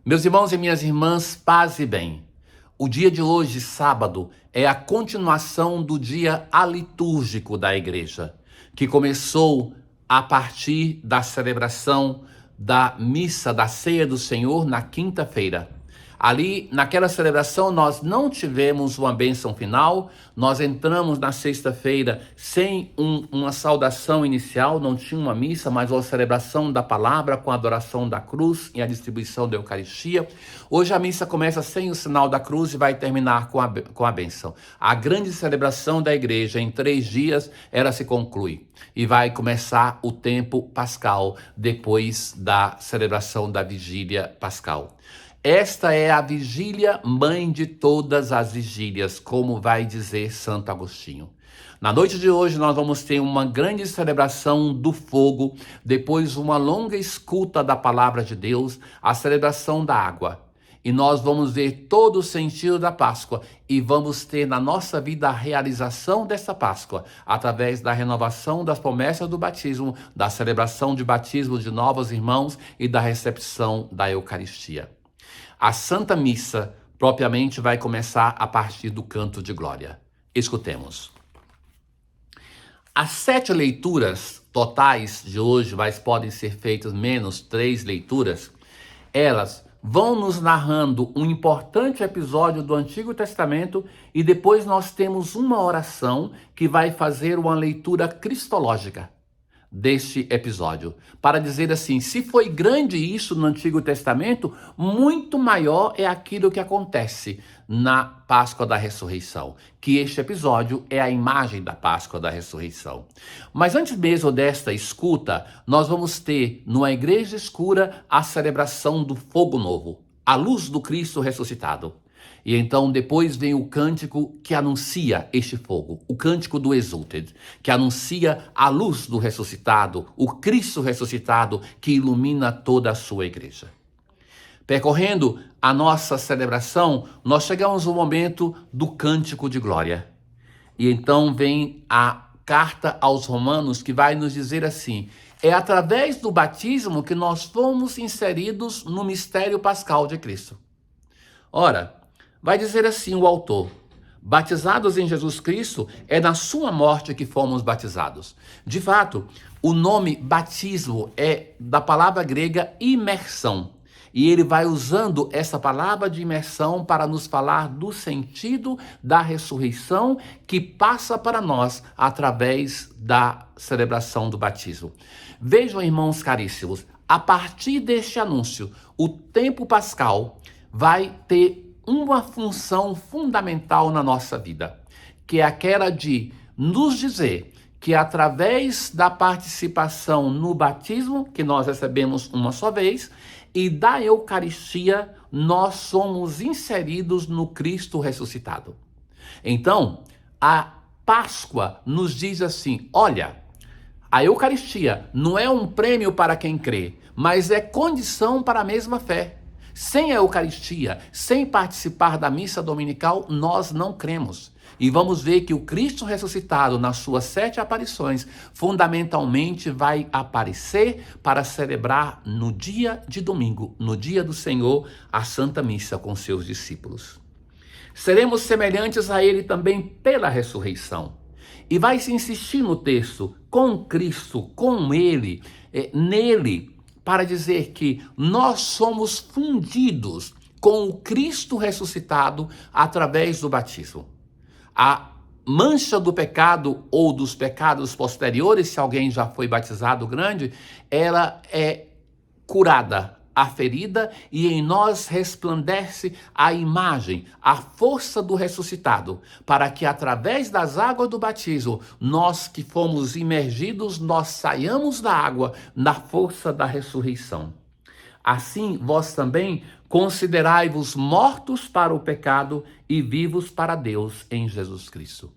Meus irmãos e minhas irmãs, paz e bem. O dia de hoje, sábado, é a continuação do dia alitúrgico da igreja, que começou a partir da celebração da missa da Ceia do Senhor na quinta-feira. Ali, naquela celebração, nós não tivemos uma bênção final, nós entramos na sexta-feira sem uma saudação inicial, não tinha uma missa, mas uma celebração da palavra com a adoração da cruz e a distribuição da Eucaristia. Hoje a missa começa sem o sinal da cruz e vai terminar com a bênção. A grande celebração da igreja em 3 dias, ela se conclui e vai começar o tempo pascal depois da celebração da vigília pascal. Esta é a vigília mãe de todas as vigílias, como vai dizer Santo Agostinho. Na noite de hoje nós vamos ter uma grande celebração do fogo, depois uma longa escuta da palavra de Deus, a celebração da água. E nós vamos ver todo o sentido da Páscoa e vamos ter na nossa vida a realização dessa Páscoa, através da renovação das promessas do batismo, da celebração de batismo de novos irmãos e da recepção da Eucaristia. A Santa Missa, propriamente, vai começar a partir do canto de glória. Escutemos. As 7 leituras totais de hoje, mas podem ser feitas menos 3 leituras, elas vão nos narrando um importante episódio do Antigo Testamento e depois nós temos uma oração que vai fazer uma leitura cristológica deste episódio, para dizer assim, se foi grande isso no Antigo Testamento, muito maior é aquilo que acontece na Páscoa da Ressurreição, que este episódio é a imagem da Páscoa da Ressurreição. Mas antes mesmo desta escuta, nós vamos ter, numa igreja escura, a celebração do fogo novo, a luz do Cristo ressuscitado. E então depois vem o cântico que anuncia este fogo, o cântico do Exultet, que anuncia a luz do ressuscitado, o Cristo ressuscitado que ilumina toda a sua igreja. Percorrendo a nossa celebração, nós chegamos ao momento do cântico de glória. E então vem a carta aos Romanos que vai nos dizer assim, é através do batismo que nós fomos inseridos no mistério pascal de Cristo. Ora, vai dizer assim o autor, batizados em Jesus Cristo, é na sua morte que fomos batizados. De fato, o nome batismo é da palavra grega imersão. E ele vai usando essa palavra de imersão para nos falar do sentido da ressurreição que passa para nós através da celebração do batismo. Vejam, irmãos caríssimos, a partir deste anúncio, o tempo pascal vai ter uma função fundamental na nossa vida, que é aquela de nos dizer que através da participação no batismo, que nós recebemos uma só vez, e da Eucaristia, nós somos inseridos no Cristo ressuscitado. Então, a Páscoa nos diz assim, olha, a Eucaristia não é um prêmio para quem crê, mas é condição para a mesma fé. Sem a Eucaristia, sem participar da missa dominical, nós não cremos. E vamos ver que o Cristo ressuscitado, nas suas 7 aparições, fundamentalmente vai aparecer para celebrar no dia de domingo, no dia do Senhor, a Santa Missa com seus discípulos. Seremos semelhantes a Ele também pela ressurreição. E vai se insistir no texto, com Cristo, com Ele, nele, para dizer que nós somos fundidos com o Cristo ressuscitado através do batismo. A mancha do pecado ou dos pecados posteriores, se alguém já foi batizado grande, ela é curada, aferida, e em nós resplandece a imagem, a força do ressuscitado, para que através das águas do batismo, nós que fomos imergidos, nós saiamos da água na força da ressurreição. Assim, vós também considerai-vos mortos para o pecado e vivos para Deus em Jesus Cristo.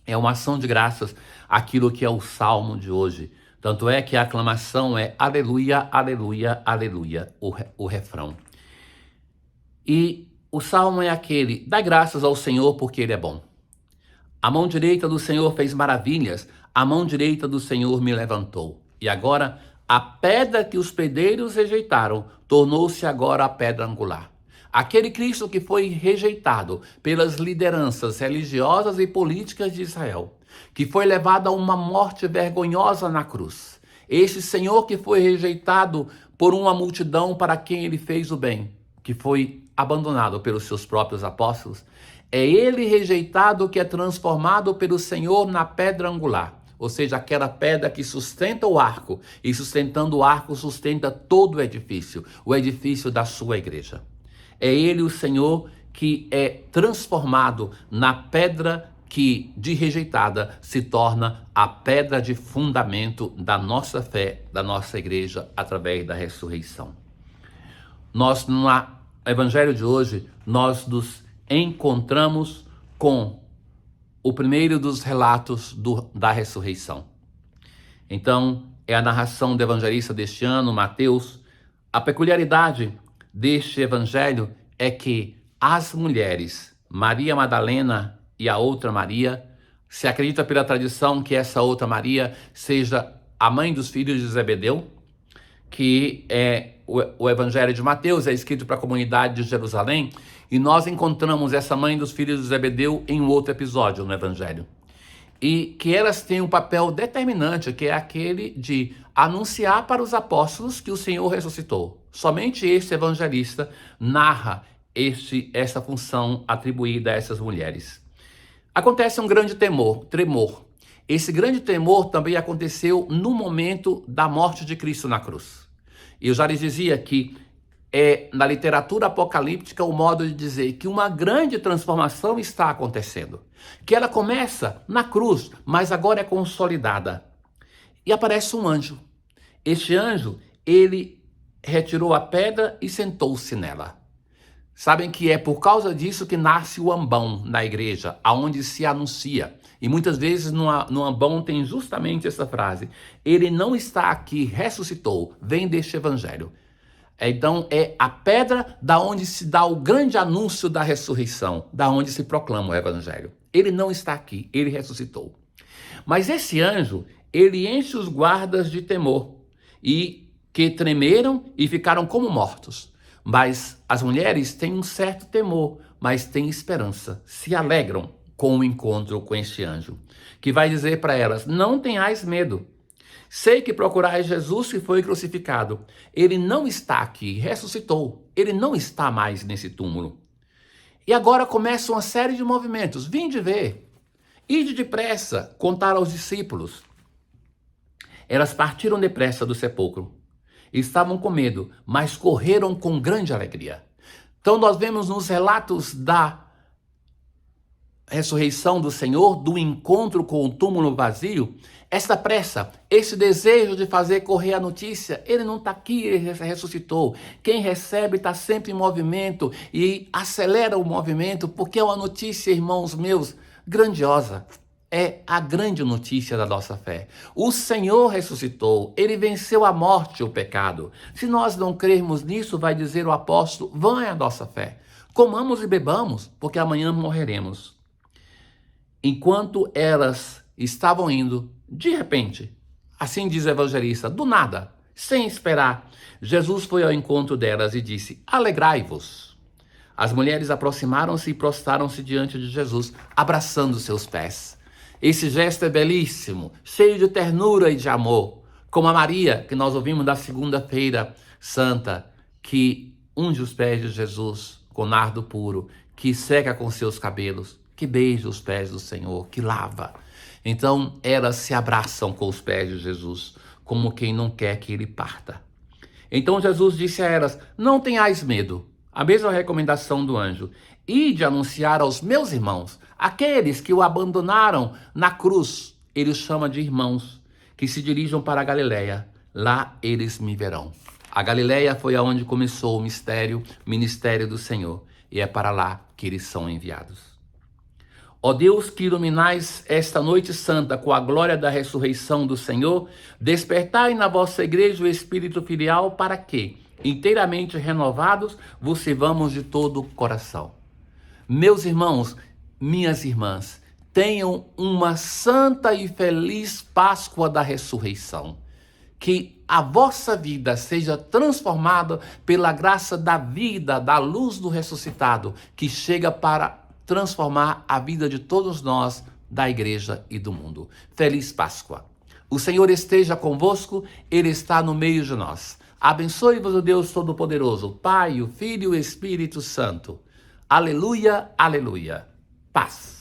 É uma ação de graças aquilo que é o salmo de hoje. Tanto é que a aclamação é aleluia, aleluia, aleluia, o refrão. E o salmo é aquele, dá graças ao Senhor porque Ele é bom. A mão direita do Senhor fez maravilhas, a mão direita do Senhor me levantou. E agora A pedra que os pedreiros rejeitaram tornou-se agora a pedra angular. Aquele Cristo que foi rejeitado pelas lideranças religiosas e políticas de Israel, que foi levado a uma morte vergonhosa na cruz. Este Senhor que foi rejeitado por uma multidão para quem ele fez o bem, que foi abandonado pelos seus próprios apóstolos, é ele rejeitado que é transformado pelo Senhor na pedra angular. Ou seja, aquela pedra que sustenta o arco, e sustentando o arco sustenta todo o edifício da sua igreja. É ele o Senhor que é transformado na pedra que, de rejeitada, se torna a pedra de fundamento da nossa fé, da nossa igreja, através da ressurreição. Nós, no Evangelho de hoje, nós nos encontramos com o primeiro dos relatos da ressurreição. Então, é a narração do evangelista deste ano, Mateus. A peculiaridade deste evangelho é que as mulheres, Maria Madalena e a outra Maria, se acredita pela tradição que essa outra Maria seja a mãe dos filhos de Zebedeu, que é o evangelho de Mateus, é escrito para a comunidade de Jerusalém, e nós encontramos essa mãe dos filhos de Zebedeu em um outro episódio no evangelho. E que elas têm um papel determinante, que é aquele de anunciar para os apóstolos que o Senhor ressuscitou. Somente este evangelista narra essa função atribuída a essas mulheres. Acontece um grande tremor. Esse grande tremor também aconteceu no momento da morte de Cristo na cruz. Eu já lhes dizia que na literatura apocalíptica o modo de dizer que uma grande transformação está acontecendo. Que ela começa na cruz, mas agora é consolidada. E aparece um anjo. Este anjo, ele retirou a pedra e sentou-se nela. Sabem que é por causa disso que nasce o ambão na igreja, aonde se anuncia. E muitas vezes no ambão tem justamente essa frase: ele não está aqui, ressuscitou, vem deste evangelho. Então é a pedra da onde se dá o grande anúncio da ressurreição, da onde se proclama o evangelho. Ele não está aqui, ele ressuscitou. Mas esse anjo, ele enche os guardas de temor, e que tremeram e ficaram como mortos. Mas as mulheres têm um certo temor, mas têm esperança, se alegram com o encontro com este anjo, que vai dizer para elas: não tenhais medo. Sei que procurais Jesus que foi crucificado. Ele não está aqui, ressuscitou. Ele não está mais nesse túmulo. E agora começa uma série de movimentos. Vinde ver. Ide depressa contar aos discípulos. Elas partiram depressa do sepulcro. Estavam com medo, mas correram com grande alegria. Então nós vemos nos relatos da ressurreição do Senhor, do encontro com o túmulo vazio, essa pressa, esse desejo de fazer correr a notícia. Ele não está aqui, ele ressuscitou. Quem recebe está sempre em movimento e acelera o movimento, porque é uma notícia, irmãos meus, grandiosa. É a grande notícia da nossa fé. O Senhor ressuscitou, ele venceu a morte e o pecado. Se nós não crermos nisso, vai dizer o apóstolo, vã é a nossa fé. Comamos e bebamos, porque amanhã morreremos. Enquanto elas estavam indo, de repente, assim diz o evangelista, do nada, sem esperar, Jesus foi ao encontro delas e disse: alegrai-vos. As mulheres aproximaram-se e prostraram-se diante de Jesus, abraçando seus pés. Esse gesto é belíssimo, cheio de ternura e de amor, como a Maria, que nós ouvimos da segunda-feira santa, que unge os pés de Jesus com nardo puro, que seca com seus cabelos, que beija os pés do Senhor, que lava. Então elas se abraçam com os pés de Jesus, como quem não quer que ele parta. Então Jesus disse a elas: não tenhais medo. A mesma recomendação do anjo: ide anunciar aos meus irmãos, aqueles que o abandonaram na cruz. Ele os chama de irmãos, que se dirijam para a Galileia. Lá eles me verão. A Galileia foi aonde começou o ministério do Senhor, e é para lá que eles são enviados. Ó Deus, que iluminais esta noite santa com a glória da ressurreição do Senhor, despertai na vossa igreja o espírito filial para que, inteiramente renovados, vos sirvamos de todo o coração. Meus irmãos, minhas irmãs, tenham uma santa e feliz Páscoa da ressurreição. que a vossa vida seja transformada pela graça da vida, da luz do ressuscitado, que chega para transformar a vida de todos nós, da igreja e do mundo. Feliz Páscoa! O Senhor esteja convosco, Ele está no meio de nós. Abençoe-vos o Deus Todo-Poderoso, o Pai, o Filho e o Espírito Santo. Aleluia, aleluia. Paz.